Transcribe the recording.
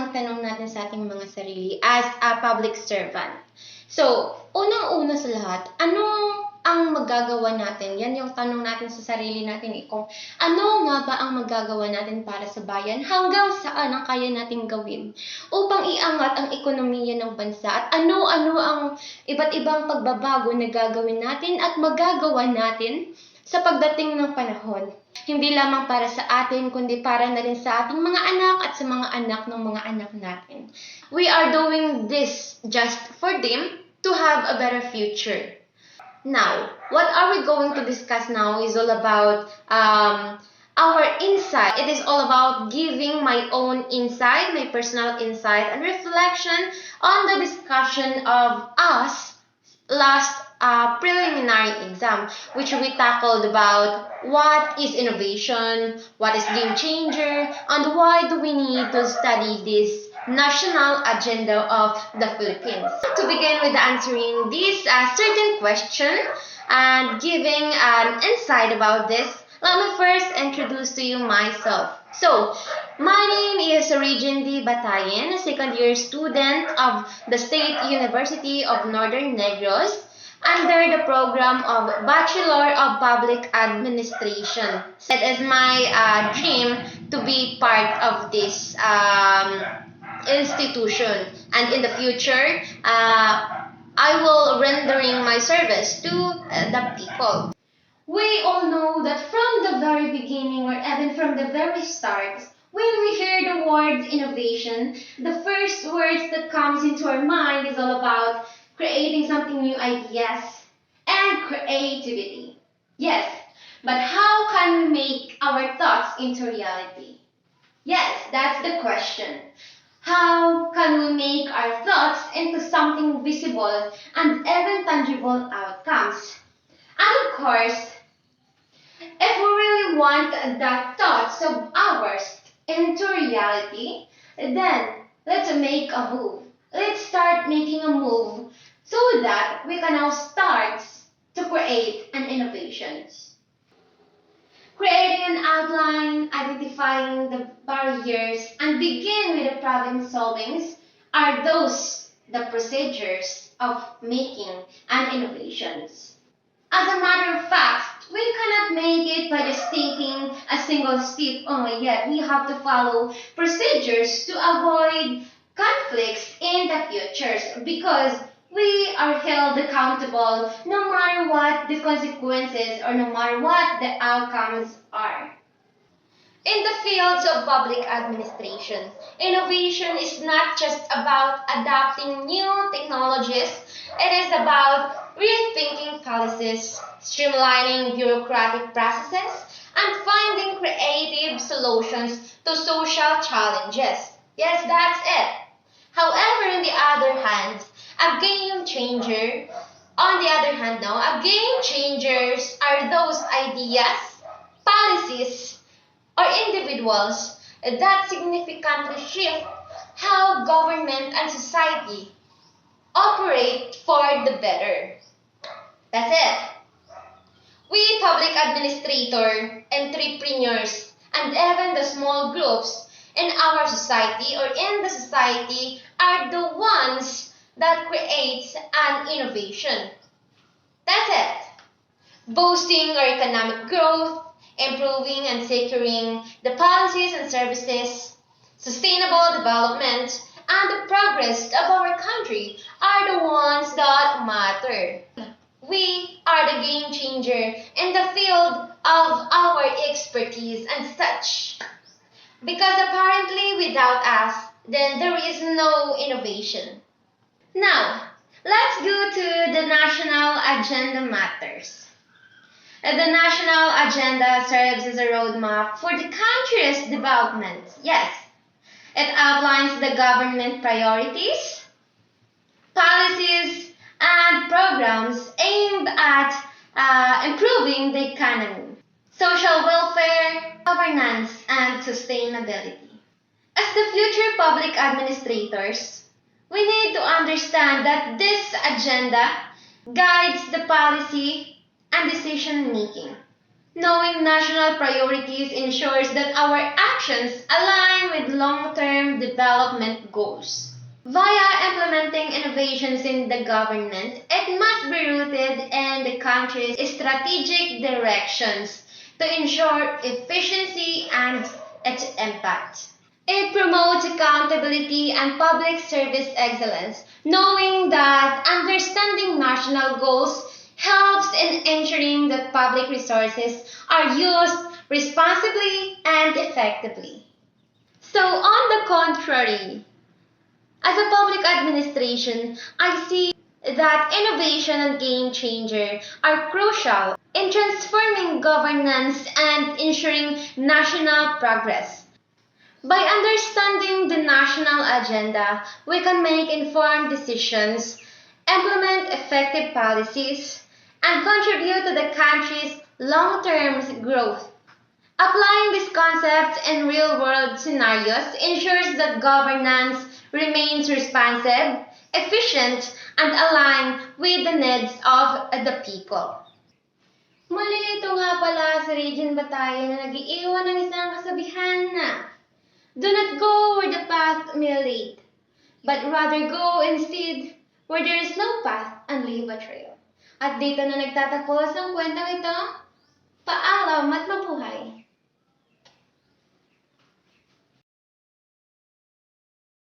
mga tanong natin sa ating mga sarili as a public servant. So, unang-una sa lahat, ano ang magagawa natin? Yan yung tanong natin sa sarili natin kung ano nga ba ang magagawa natin para sa bayan, hanggang saan ang kaya nating gawin upang iangat ang ekonomiya ng bansa, at ano-ano ang iba't ibang pagbabago na gagawin natin at magagawa natin sa pagdating ng panahon. Hindi lamang para sa atin, kundi para na rin sa ating mga anak at sa mga anak ng mga anak natin. We are doing this just for them to have a better future. Now, what are we going to discuss now is all about our insight. It is all about giving my own insight, my personal insight and reflection on the discussion of us last preliminary exam, which we tackled about what is innovation, what is game changer, and why do we need to study this national agenda of the Philippines. To begin with answering this certain question and giving an insight about this, let me first introduce to you myself. So, my name is Regine D. Batayan, a second-year student of the State University of Northern Negros under the program of Bachelor of Public Administration. It is my dream to be part of this institution, and in the future, I will rendering my service to the people. We all know that from the very beginning, or even from the very start, when we hear the word innovation, the first words that comes into our mind is all about creating something new ideas and creativity. Yes, but how can we make our thoughts into reality? Yes, that's the question. How can we make our thoughts into something visible and even tangible outcomes? And of course, if we really want the thoughts of ours into reality, then let's make a move. Let's start making a move so that we can now start to create an innovation. Creating an outline, identifying the barriers, and begin with the problem solvings are the procedures of making an innovations. As a matter of fact, we cannot make it by just taking a single step only, yet we have to follow procedures to avoid conflicts in the futures, because we are held accountable no matter what the consequences or no matter what the outcomes are. In the fields of public administration, innovation is not just about adopting new technologies, it is about rethinking policies, streamlining bureaucratic processes, and finding creative solutions to social challenges. Yes, that's it. However, on the other hand, a game changers are those ideas, policies, or individuals that significantly shift how government and society operate for the better. That's it. We public administrators, entrepreneurs, and even the small groups in our society or in the society are the ones that creates an innovation. That's it. Boosting our economic growth, improving and securing the policies and services, sustainable development, and the progress of our country are the ones that matter. We are the game changer in the field of our expertise and such. Because apparently without us, then there is no innovation. Now, let's go to the national agenda matters. The national agenda serves as a roadmap for the country's development. Yes, it outlines the government priorities, policies, and programs aimed at improving the economy, social welfare, governance, and sustainability. As the future public administrators, we need to understand that this agenda guides the policy and decision making. Knowing national priorities ensures that our actions align with long-term development goals. Via implementing innovations in the government, it must be rooted in the country's strategic directions to ensure efficiency and its impact. It promotes accountability and public service excellence, knowing that understanding national goals helps in ensuring that public resources are used responsibly and effectively. So, on the contrary, as a public administration, I see that innovation and game changer are crucial in transforming governance and ensuring national progress. By understanding the national agenda, we can make informed decisions, implement effective policies, and contribute to the country's long-term growth. Applying these concepts in real-world scenarios ensures that governance remains responsive, efficient, and aligned with the needs of the people. Muli ito nga pala si Regine Batayan na nag-iiwan ng isang kasabihan na do not go where the path may lead, but rather go instead where there is no path and leave a trail. At dito na nagtatapos ang kwentong ito. Paalam at mabuhay!